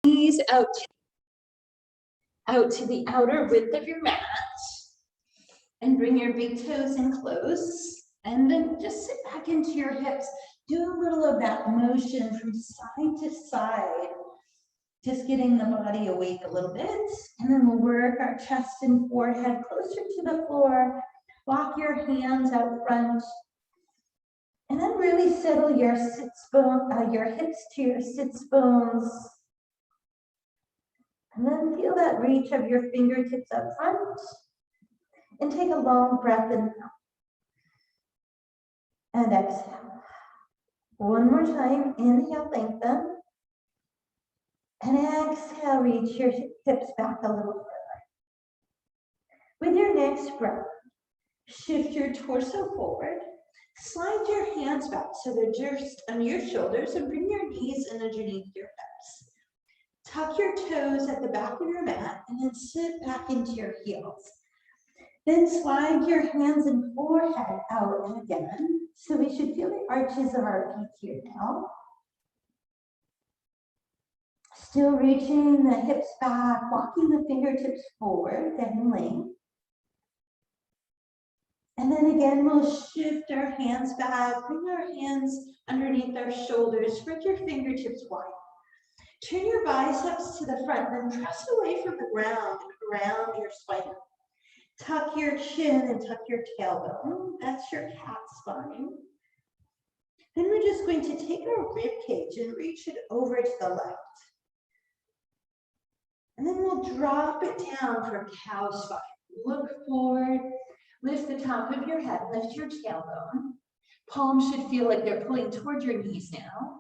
Knees out to the outer width of your mat. And bring your big toes in close. And then just sit back into your hips. Do a little of that motion from side to side. Just getting the body awake a little bit. And then we'll work our chest and forehead closer to the floor. Walk your hands out front. And then really settle your your hips to your sits bones. And then feel that reach of your fingertips up front. And take a long breath in and exhale. One more time, inhale, lengthen. And exhale, reach your hips back a little further. With your next breath, shift your torso forward. Slide your hands back so they're just on your shoulders and bring your knees in underneath your hips. Tuck your toes at the back of your mat and then sit back into your heels. Then slide your hands and forehead out again. So we should feel the arches of our feet here now. Still reaching the hips back, walking the fingertips forward, getting length. And then again, we'll shift our hands back, bring our hands underneath our shoulders, spread your fingertips wide. Turn your biceps to the front, then press away from the ground around your spine. Tuck your chin and tuck your tailbone. That's your cat spine. Then we're just going to take our rib cage and reach it over to the left. And then we'll drop it down for cow spine. Look forward, lift the top of your head, lift your tailbone. Palms should feel like they're pulling towards your knees now.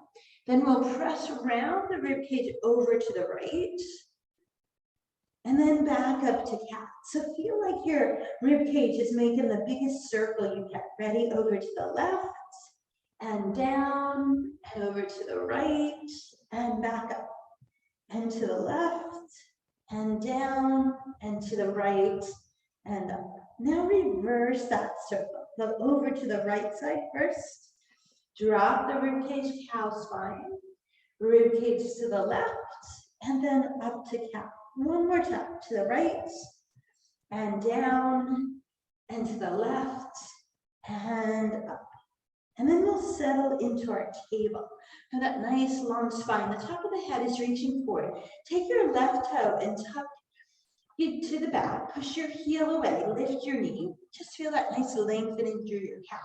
Then we'll press around the rib cage over to the right. And then back up to cat. So feel like your rib cage is making the biggest circle you can. Ready? Over to the left and down and over to the right and back up. And to the left and down and to the right and up. Now reverse that circle. Go over to the right side first. Drop the rib cage, cow spine. Rib cage to the left and then up to cat. One more time, to the right and down and to the left and up. And then we'll settle into our table. Now that nice long spine, the top of the head is reaching forward. Take your left toe and tuck it to the back. Push your heel away, lift your knee. Just feel that nice lengthening through your calf.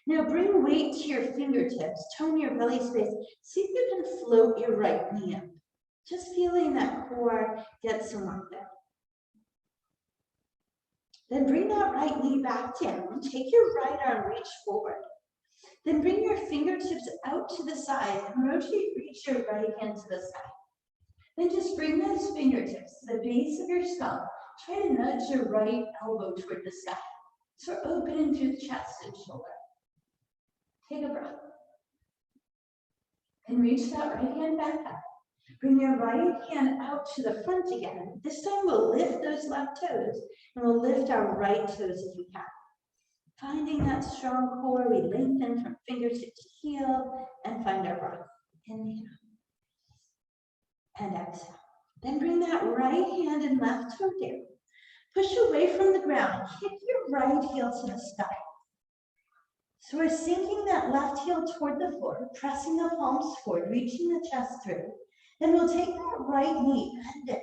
Now bring weight to your fingertips, tone your belly space. See if you can float your right knee up. Just feeling that core get some work there. Then bring that right knee back down. Take your right arm, reach forward. Then bring your fingertips out to the side and reach your right hand to the side. Then just bring those fingertips to the base of your skull. Try to nudge your right elbow toward the sky. So we're opening through the chest and shoulder. Take a breath. And reach that right hand back up. Bring your right hand out to the front again. This time we'll lift those left toes and we'll lift our right toes if we can. Finding that strong core, we lengthen from fingertip to heel and find our breath. Inhale and exhale. Then bring that right hand and left toe down. Push away from the ground. Kick your right heel to the sky. So we're sinking that left heel toward the floor, pressing the palms forward, reaching the chest through. Then we'll take that right knee, bend it.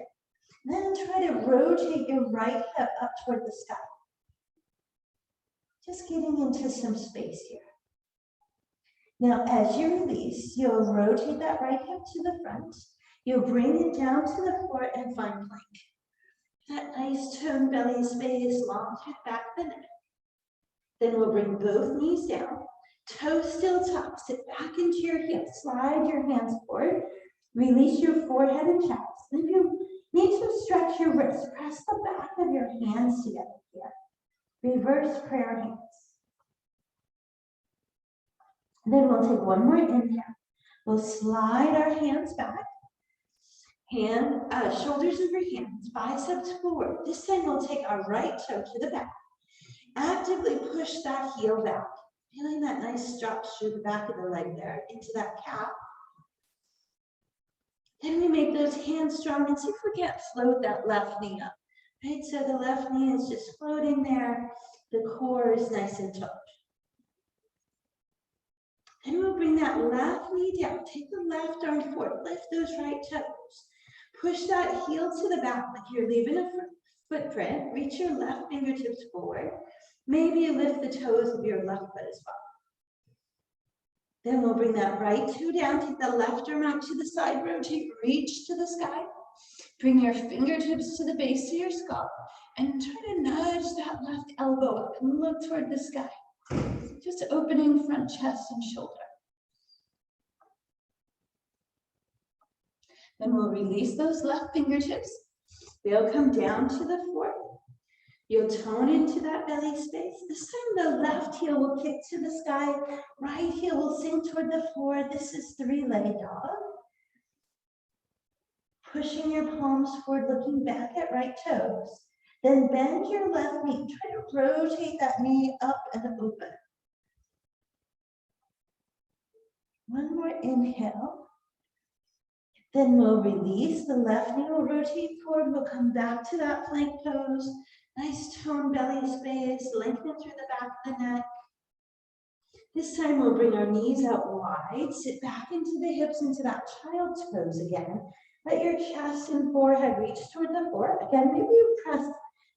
Then try to rotate your right hip up toward the sky. Just getting into some space here. Now, as you release, you'll rotate that right hip to the front. You'll bring it down to the floor and find plank. That nice toned belly space, long through the back of the neck. Then we'll bring both knees down. Toes still tucked. Sit back into your hips. Slide your hands forward. Release your forehead and chest. And if you need to stretch your wrists, press the back of your hands together here. Reverse prayer hands. And then we'll take one more inhale. We'll slide our hands back. Shoulders over hands, biceps forward. This time we'll take our right toe to the back. Actively push that heel back. Feeling that nice stretch through the back of the leg there into that calf. Then we make those hands strong and see if we can't float that left knee up. Right, so the left knee is just floating there. The core is nice and taut. Then we'll bring that left knee down. Take the left arm forward. Lift those right toes. Push that heel to the back like you're leaving a footprint. Reach your left fingertips forward. Maybe lift the toes of your left foot as well. Then we'll bring that right toe down. Take the left arm out to the side. Rotate, reach to the sky. Bring your fingertips to the base of your skull and try to nudge that left elbow up and look toward the sky. Just opening front chest and shoulder. Then we'll release those left fingertips. They'll come down to the floor. You'll tone into that belly space. This time the left heel will kick to the sky. Right heel will sink toward the floor. This is three-legged dog. Pushing your palms forward, looking back at right toes. Then bend your left knee. Try to rotate that knee up and open. One more inhale. Then we'll release. The left knee will rotate forward. We'll come back to that plank pose. Nice toned belly space. Lengthen through the back of the neck. This time we'll bring our knees out wide. Sit back into the hips, into that child's pose again. Let your chest and forehead reach toward the floor. Again, maybe you press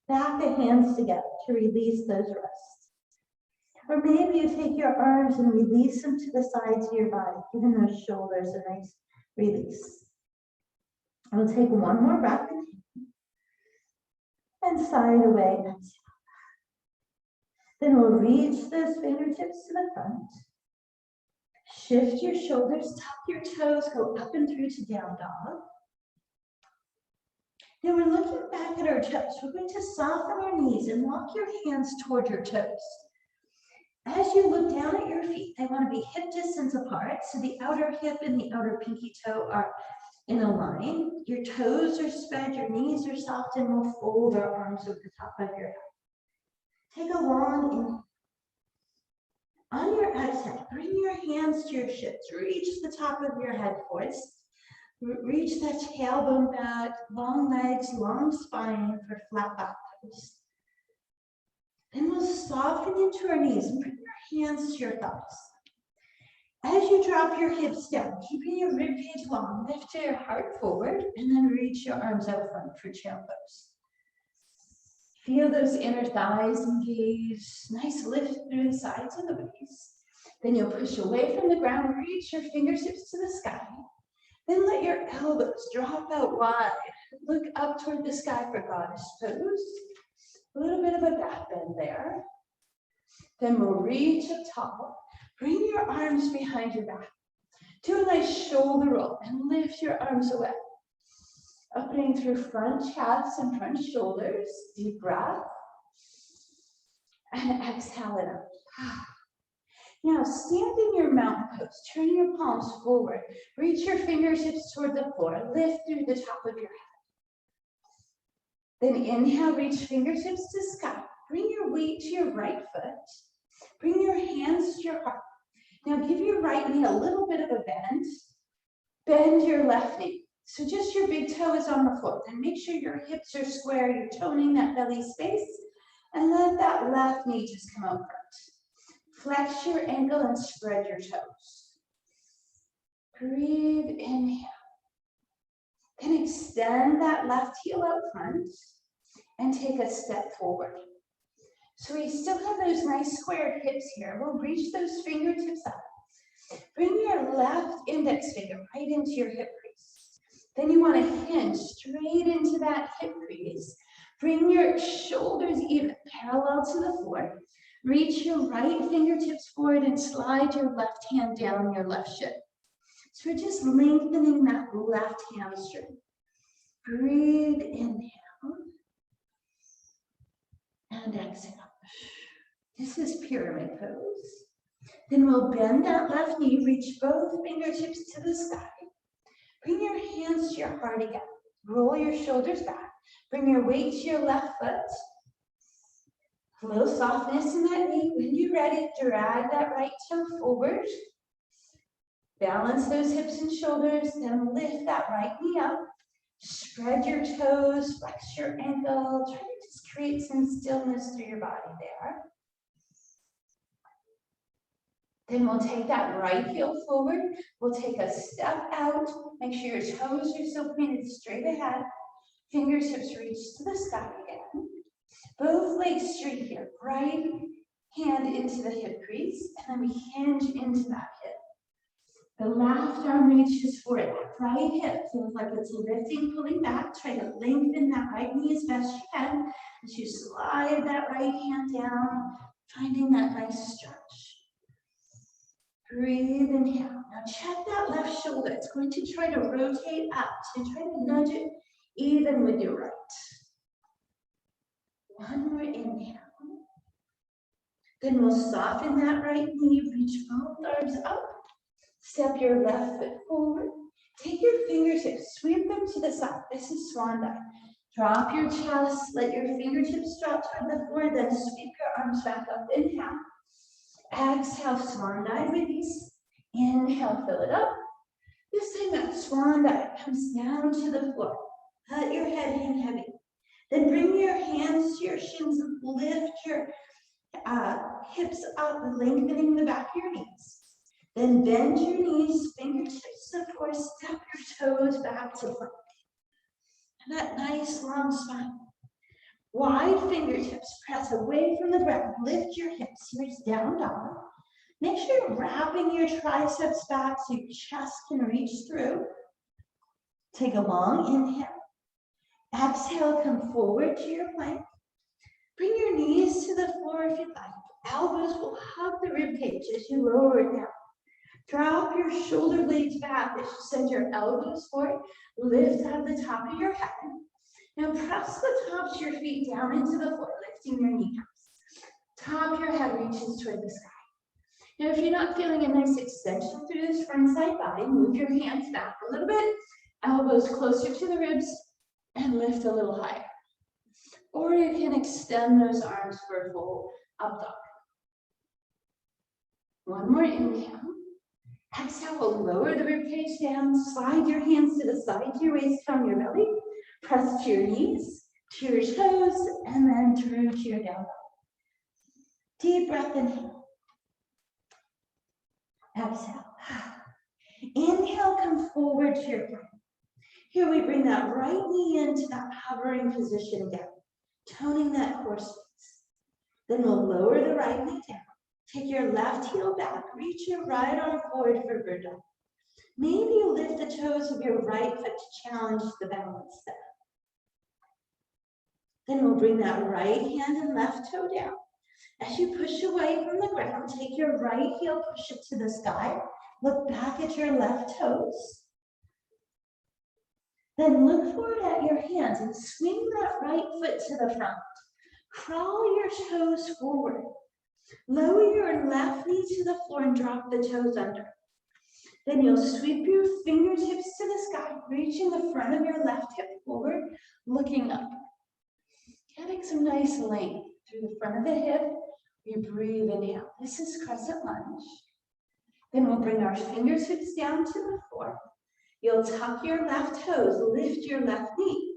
back the hands together to release those wrists. Or maybe you take your arms and release them to the sides of your body, giving those shoulders a nice release. We'll take one more breath and sigh it away. Then we'll reach those fingertips to the front. Shift your shoulders, tuck your toes, go up and through to down dog. Now we're looking back at our toes. We're going to soften our knees and walk your hands toward your toes. As you look down at your feet, they want to be hip distance apart. So the outer hip and the outer pinky toe are in a line. Your toes are spread, your knees are soft, and we'll fold our arms over the top of your head. Take a long inhale. On your exhale, bring your hands to your shins. Reach the top of your head forwards. Reach that tailbone back, long legs, long spine for flat back pose. Then we'll soften into our knees and bring your hands to your thighs. As you drop your hips down, keeping your ribcage long, lift your heart forward and then reach your arms out front for chair pose. Feel those inner thighs engage. Nice lift through the sides of the waist. Then you'll push away from the ground, reach your fingertips to the sky. Then let your elbows drop out wide. Look up toward the sky for goddess pose. A little bit of a back bend there. Then we'll reach up tall. Bring your arms behind your back. Do a nice shoulder roll and lift your arms away. Opening through front chest and front shoulders. Deep breath. And exhale it up. Now stand in your mountain pose. Turn your palms forward. Reach your fingertips toward the floor. Lift through the top of your head. Then inhale, reach fingertips to sky. Bring your weight to your right foot. Bring your hands to your heart. Now give your right knee a little bit of a bend. Bend your left knee. So just your big toe is on the floor. Then make sure your hips are square. You're toning that belly space. And let that left knee just come out front. Flex your ankle and spread your toes. Breathe, inhale. Then extend that left heel out front and take a step forward. So we still have those nice squared hips here. We'll reach those fingertips up. Bring your left index finger right into your hip crease. Then you want to hinge straight into that hip crease. Bring your shoulders even parallel to the floor. Reach your right fingertips forward and slide your left hand down your left shin. So we're just lengthening that left hamstring. Breathe, inhale. And exhale. This is pyramid pose. Then we'll bend that left knee, reach both fingertips to the sky. Bring your hands to your heart again. Roll your shoulders back. Bring your weight to your left foot. A little softness in that knee. When you're ready, drag that right toe forward. Balance those hips and shoulders, then lift that right knee up. Spread your toes, flex your ankle. Try to just create some stillness through your body there. Then we'll take that right heel forward. We'll take a step out. Make sure your toes are still pointed straight ahead. Fingertips reach to the sky again. Both legs straight here. Right hand into the hip crease, and then we hinge into that hip. The left arm reaches for it. Right hip feels like it's lifting, pulling back. Try to lengthen that right knee as best you can as you slide that right hand down, finding that nice stretch. Breathe, inhale. Now check that left shoulder. It's going to try to rotate up. So try to nudge it even with your right. One more inhale. Then we'll soften that right knee, reach both arms up. Step your left foot forward. Take your fingertips, sweep them to the side. This is swan dive. Drop your chest, let your fingertips drop toward the floor, then sweep your arms back up. Inhale. Exhale, swan dive, release. Inhale, fill it up. This time that swan dive comes down to the floor. Let your head hang heavy. Then bring your hands to your shins, lift your hips up, lengthening the back of your knees. Then bend your knees, fingertips to the floor, step your toes back to plank. And that nice long spine. Wide fingertips, press away from the ground, lift your hips, here's down dog. Make sure you're wrapping your triceps back so your chest can reach through. Take a long inhale. Exhale, come forward to your plank. Bring your knees to the floor if you'd like. Elbows will hug the rib cage as you lower it down. Drop your shoulder blades back as you send your elbows forward. Lift out the top of your head. Now press the tops of your feet down into the floor, lifting your kneecaps. Top of your head reaches toward the sky. Now if you're not feeling a nice extension through this front side body, move your hands back a little bit, elbows closer to the ribs, and lift a little higher. Or you can extend those arms for a full up dog. One more inhale. Exhale, we'll lower the rib cage down, slide your hands to the side to your waist from your belly, press to your knees, to your toes, and then through to your down dog. Deep breath, inhale. Exhale. Inhale, come forward to your plank. Here we bring that right knee into that hovering position again, toning that core space. Then we'll lower the right knee down. Take your left heel back, reach your right arm forward for bird dog. Maybe you lift the toes of your right foot to challenge the balance there. Then we'll bring that right hand and left toe down. As you push away from the ground, take your right heel, push it to the sky. Look back at your left toes. Then look forward at your hands and swing that right foot to the front. Crawl your toes forward. Lower your left knee to the floor and drop the toes under. Then you'll sweep your fingertips to the sky, reaching the front of your left hip forward, looking up. Getting some nice length through the front of the hip. We breathe, inhale. This is crescent lunge. Then we'll bring our fingertips down to the floor. You'll tuck your left toes, lift your left knee.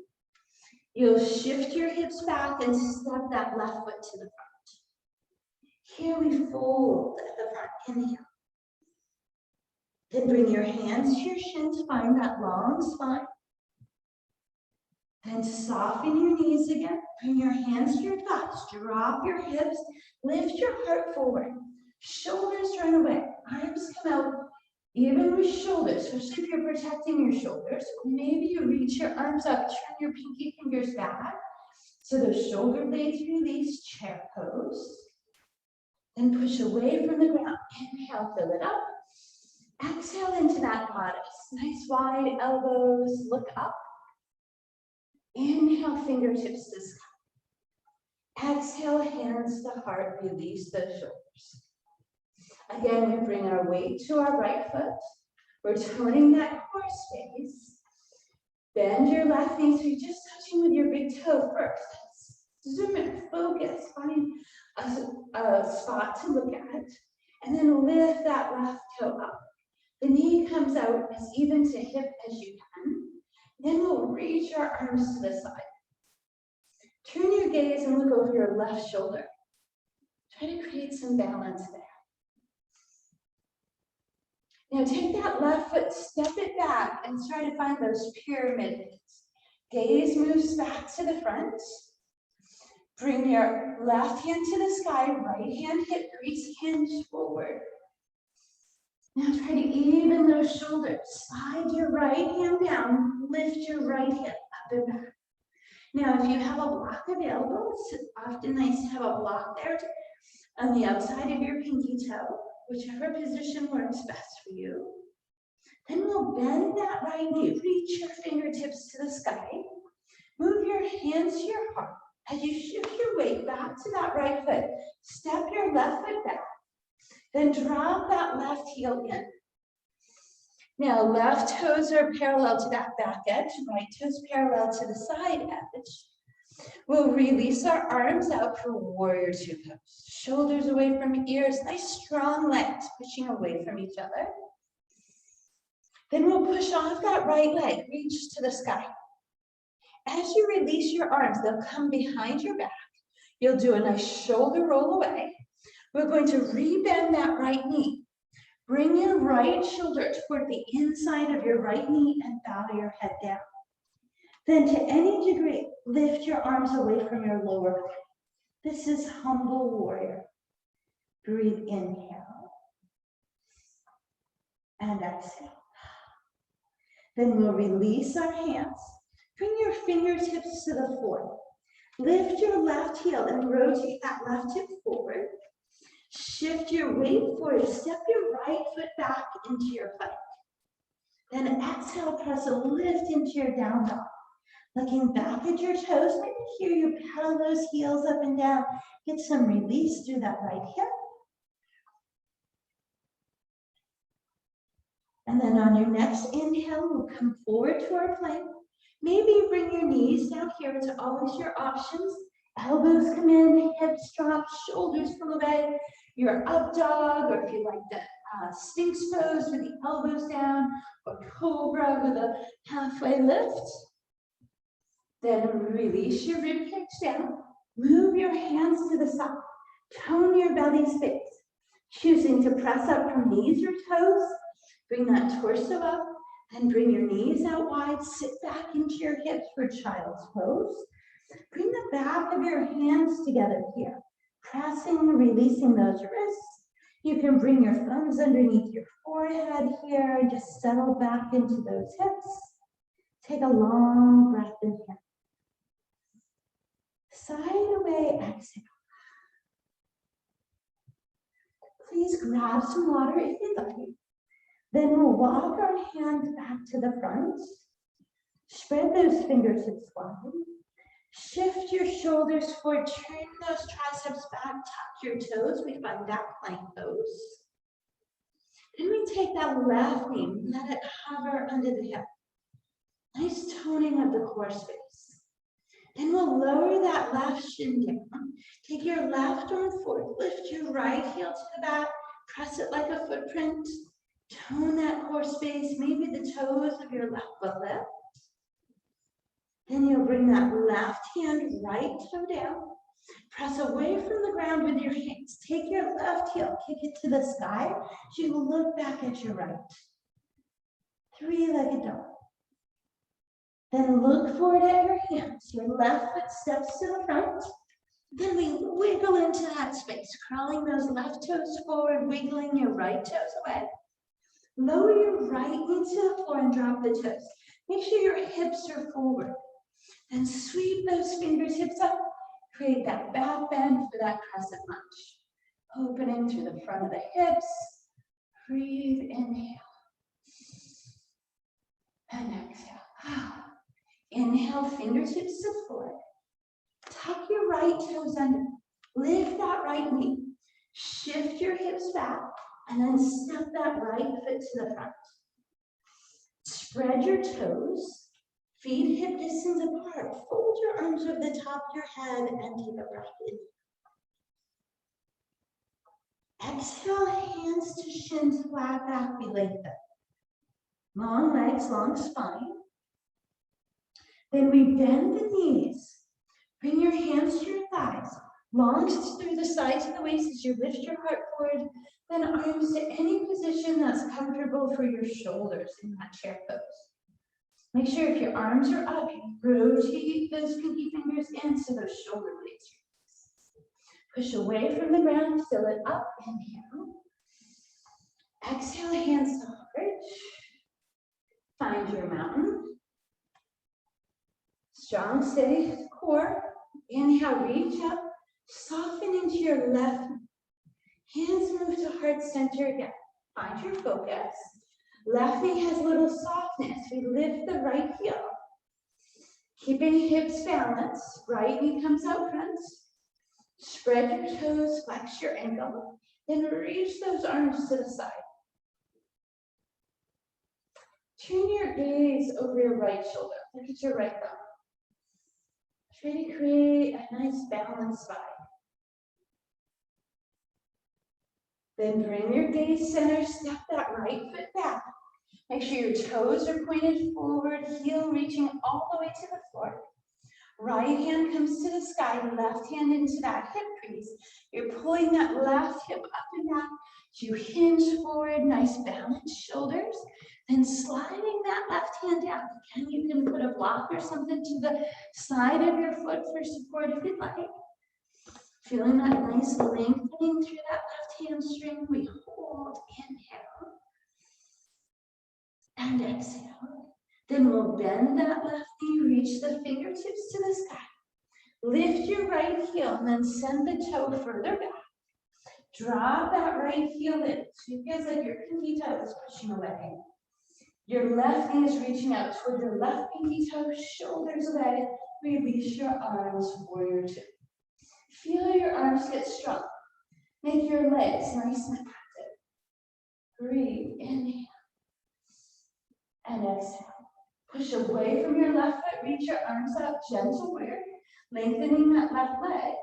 You'll shift your hips back and step that left foot to the front. Here we fold at the front, inhale. Then bring your hands to your shins, find that long spine. Then soften your knees again. Bring your hands to your thighs, drop your hips, lift your heart forward. Shoulders run away, arms come out. Even with shoulders, especially if you're protecting your shoulders, maybe you reach your arms up, turn your pinky fingers back. So the shoulder blades release, chair pose. Then push away from the ground. Inhale, fill it up. Exhale into that bodice. Nice wide elbows, look up. Inhale, fingertips to sky. Exhale, hands to heart, release the shoulders. Again, we bring our weight to our right foot. We're toning that core space. Bend your left knee, so you're just touching with your big toe first. Zoom in, focus, find a spot to look at, and then lift that left toe up. The knee comes out as even to hip as you can. Then we'll reach our arms to the side. Turn your gaze and look over your left shoulder. Try to create some balance there. Now take that left foot, step it back, and try to find those pyramid hips. Gaze moves back to the front. Bring your left hand to the sky, right hand hip crease, hinge forward. Now try to even those shoulders. Slide your right hand down, lift your right hip up and back. Now, if you have a block available, it's often nice to have a block there on the outside of your pinky toe, whichever position works best for you. Then we'll bend that right knee, reach your fingertips to the sky. Move your hands to your heart. As you shift your weight back to that right foot, step your left foot back. Then drop that left heel in. Now, left toes are parallel to that back edge, right toes parallel to the side edge. We'll release our arms out for warrior two pose. Shoulders away from ears, nice strong legs pushing away from each other. Then we'll push off that right leg, reach to the sky. As you release your arms, they'll come behind your back. You'll do a nice shoulder roll away. We're going to rebend that right knee. Bring your right shoulder toward the inside of your right knee and bow your head down. Then to any degree, lift your arms away from your lower back. This is humble warrior. Breathe, inhale and exhale. Then we'll release our hands. Bring your fingertips to the floor. Lift your left heel and rotate that left hip forward. Shift your weight forward. Step your right foot back into your plank. Then exhale, press a lift into your down dog. Looking back at your toes, maybe here you paddle those heels up and down. Get some release through that right hip. And then on your next inhale, we'll come forward to our plank. Maybe bring your knees down here. It's always your options. Elbows come in, hips drop, shoulders come away. Your up dog, or if you like the Sphinx pose with the elbows down, or cobra with a halfway lift. Then release your rib cage down. Move your hands to the side. Tone your belly space. Choosing to press up from knees or toes. Bring that torso up. Then bring your knees out wide. Sit back into your hips for child's pose. Bring the back of your hands together here. Pressing, releasing those wrists. You can bring your thumbs underneath your forehead here and just settle back into those hips. Take a long breath in here. Side away, exhale. Please grab some water if you'd like. Then we'll walk our hands back to the front. Spread those fingertips wide. Shift your shoulders forward, turn those triceps back, tuck your toes. We find that plank pose. Then we take that left knee, let it hover under the hip. Nice toning of the core space. Then we'll lower that left shin down. Take your left arm forward, lift your right heel to the back, press it like a footprint. Tone that core space, maybe the toes of your left foot lift. Then you'll bring that left hand right toe down. Press away from the ground with your hands. Take your left heel, kick it to the sky. So you look back at your right. Three-legged dog. Then look forward at your hands. Your left foot steps to the front. Then we wiggle into that space, crawling those left toes forward, wiggling your right toes away. Lower your right knee to the floor and drop the toes. Make sure your hips are forward. Then sweep those fingertips up. Create that back bend for that crescent lunge. Opening through the front of the hips. Breathe, inhale. And exhale. Inhale, fingertips to the floor. Tuck your right toes under. Lift that right knee. Shift your hips back. And then step that right foot to the front. Spread your toes. Feet hip distance apart. Fold your arms over the top of your head and take a breath in. Exhale, hands to shins, flat back, we lengthen. Long legs, long spine. Then we bend the knees. Bring your hands to your thighs. Long through the sides of the waist as you lift your heart forward. Then arms to any position that's comfortable for your shoulders in that chair pose. Make sure if your arms are up, you rotate those pinky fingers in so those shoulder blades are released. Push away from the ground, fill it up, inhale. Exhale, hands to heart. Find your mountain. Strong, steady core. Inhale, reach up. Soften into your left. Hands move to heart center again. Find your focus. Left knee has a little softness. We lift the right heel. Keeping hips balanced. Right knee comes out front. Spread your toes, flex your ankle. Then reach those arms to the side. Turn your gaze over your right shoulder. Look at your right thumb. Try to create a nice balanced spine. Then bring your gaze center, step that right foot back. Make sure your toes are pointed forward, heel reaching all the way to the floor. Right hand comes to the sky, left hand into that hip crease. You're pulling that left hip up and back. You hinge forward, nice balanced shoulders. Then sliding that left hand down. Again, you can put a block or something to the side of your foot for support if you'd like. Feeling that nice lengthening through that left hamstring. We hold, inhale, and exhale. Then we'll bend that left knee, reach the fingertips to the sky. Lift your right heel and then send the toe further back. Drop that right heel in. So it feels like your pinky toe is pushing away. Your left knee is reaching out toward your left pinky toe, shoulders away. Release your arms, warrior two. Feel your arms get strong. Make your legs nice and active. Breathe, inhale, and exhale. Push away from your left foot, reach your arms up, gentle work, lengthening that left leg.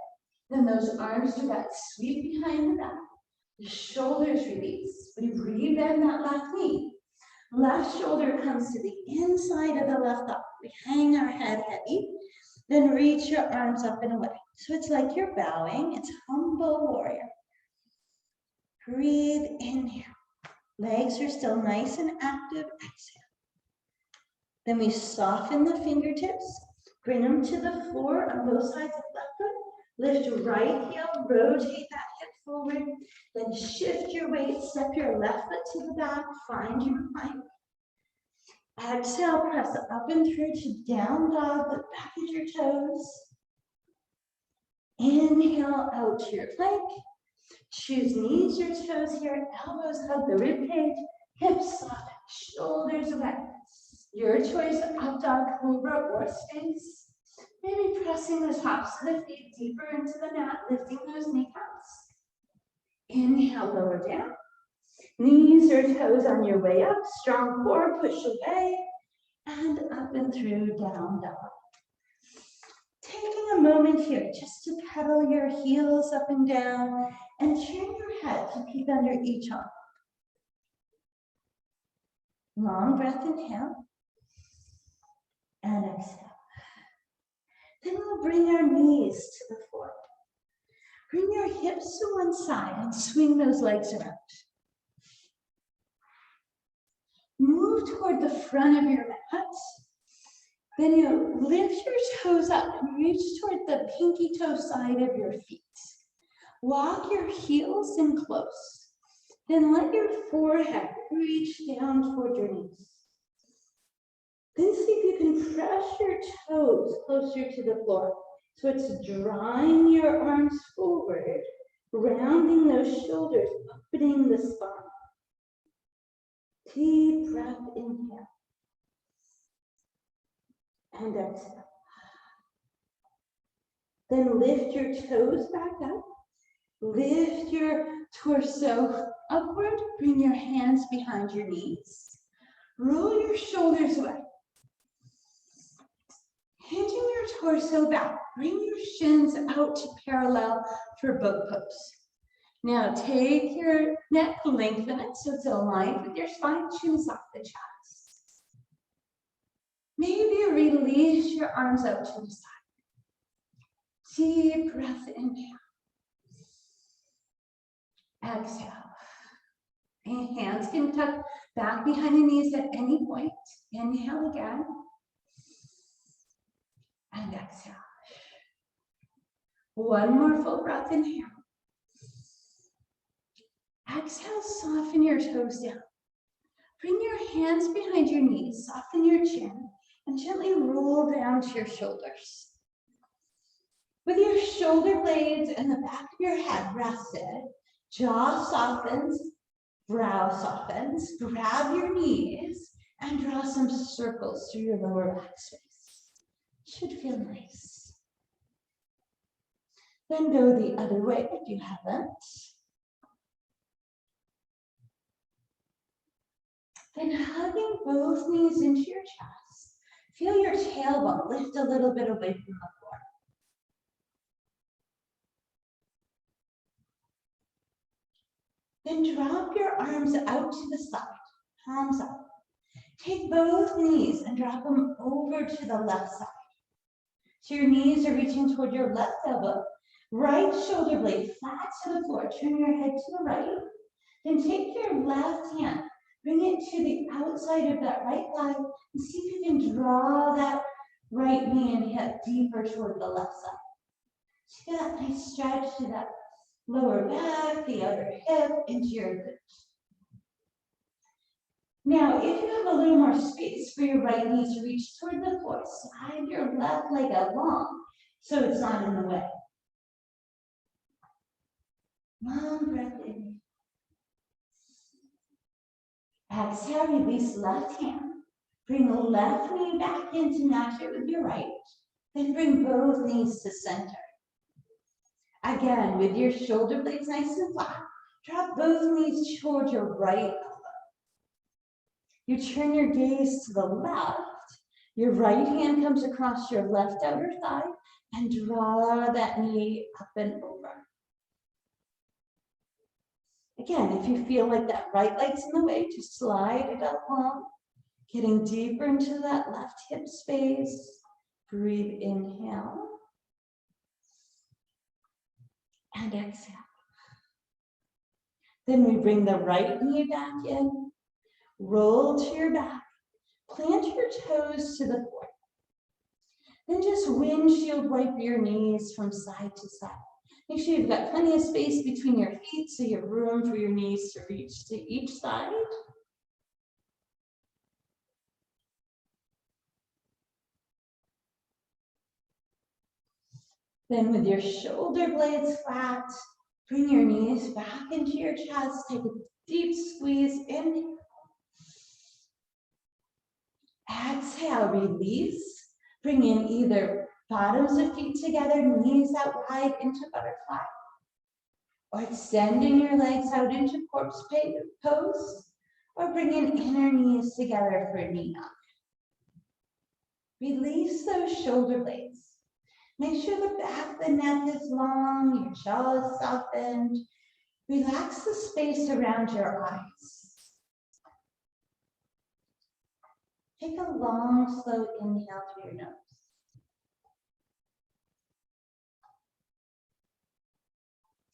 Then those arms do that sweep behind the back. The shoulders release. We rebend that left knee. Left shoulder comes to the inside of the left thigh. We hang our head heavy. Then reach your arms up and away. So it's like you're bowing. It's humble warrior. Breathe, inhale. Legs are still nice and active. Exhale. Then we soften the fingertips. Bring them to the floor on both sides of the left foot. Lift right heel, rotate that hip forward. Then shift your weight, step your left foot to the back, find your plank. Exhale, press up and through to down dog, look back at your toes. Inhale, out to your plank. Choose knees or toes here, elbows hug the rib cage, hips soft, shoulders away. Your choice, up dog, cobra, or sphinx. Maybe pressing the tops of the feet deeper into the mat, lifting those kneecaps. Inhale, lower down. Knees or toes on your way up, strong core, push away, and up and through, down dog. Taking a moment here just to pedal your heels up and down and turn your head to peek under each arm. Long breath, inhale, and exhale. Then we'll bring our knees to the floor. Bring your hips to one side and swing those legs around. Move toward the front of your mat. Then you lift your toes up and reach toward the pinky toe side of your feet. Walk your heels in close. Then let your forehead reach down toward your knees. Then see if you can press your toes closer to the floor. So it's drawing your arms forward, rounding those shoulders, opening the spine. Deep breath, inhale. And exhale. Then lift your toes back up. Lift your torso upward. Bring your hands behind your knees. Roll your shoulders away. Hinging your torso back. Bring your shins out to parallel for boat pose. Now take your neck, lengthen it so it's aligned with your spine, chins off the chest. release your arms out to the side. Deep breath, inhale. Exhale. And hands can tuck back behind the knees at any point. Inhale again. And exhale. One more full breath, inhale. Exhale, soften your toes down. Bring your hands behind your knees, soften your chin, and gently roll down to your shoulders. With your shoulder blades and the back of your head rested, jaw softens, brow softens, grab your knees, and draw some circles through your lower back space. Should feel nice. Then go the other way if you haven't. Then hugging both knees into your chest. Feel your tailbone lift a little bit away from the floor. Then drop your arms out to the side, palms up. Take both knees and drop them over to the left side. So your knees are reaching toward your left elbow, right shoulder blade flat to the floor. Turn your head to the right. Then take your left hand, bring it to the outside of that right thigh, and see if you can draw that right knee and hip deeper toward the left side. See that nice stretch to that lower back, the outer hip, into your glutes. Now, if you have a little more space for your right knee to reach toward the floor, slide your left leg along so it's not in the way. Long breath in. Exhale, release left hand. Bring the left knee back in to match it with your right. Then bring both knees to center. Again, with your shoulder blades nice and flat, drop both knees toward your right elbow. You turn your gaze to the left. Your right hand comes across your left outer thigh and draw that knee up and over. Again, if you feel like that right leg's in the way, just slide it up long, getting deeper into that left hip space. Breathe, inhale. And exhale. Then we bring the right knee back in, roll to your back, plant your toes to the floor. Then just windshield wipe your knees from side to side. Make sure you've got plenty of space between your feet so you have room for your knees to reach to each side. Then with your shoulder blades flat, bring your knees back into your chest. Take a deep squeeze. Inhale. Exhale, release. Bring in either bottoms of feet together, knees out wide into butterfly. Or extending your legs out into corpse pose. Or bring in inner knees together for knee up. Release those shoulder blades. Make sure the back of the neck is long, your jaw is softened. Relax the space around your eyes. Take a long, slow inhale through your nose.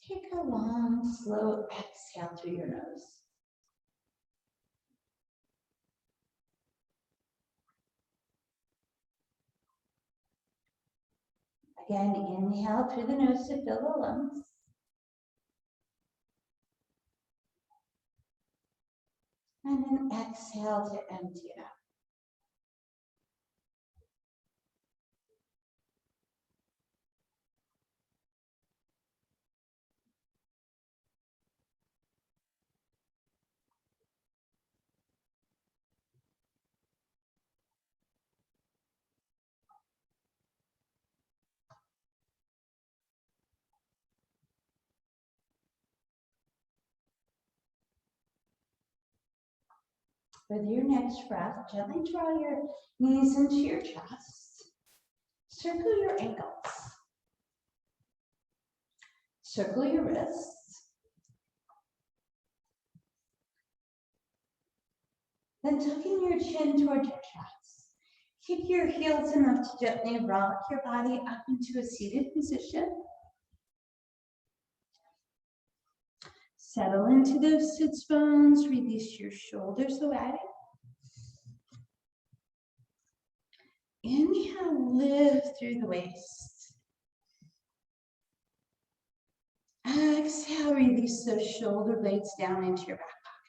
Take a long, slow exhale through your nose. Again, inhale through the nose to fill the lungs. And then exhale to empty it out. With your next breath, gently draw your knees into your chest. Circle your ankles. Circle your wrists. Then tucking your chin toward your chest. Kick your heels enough to gently rock your body up into a seated position. Settle into those sits bones, release your shoulders away. Inhale, lift through the waist. Exhale, release those shoulder blades down into your back pockets.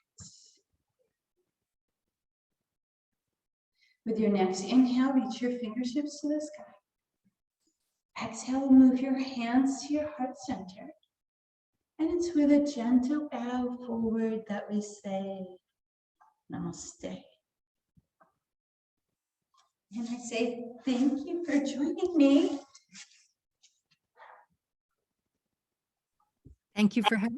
With your next inhale, reach your fingertips to the sky. Exhale, move your hands to your heart center. And it's with a gentle bow forward that we say, Namaste. And I say, thank you for joining me. Thank you for having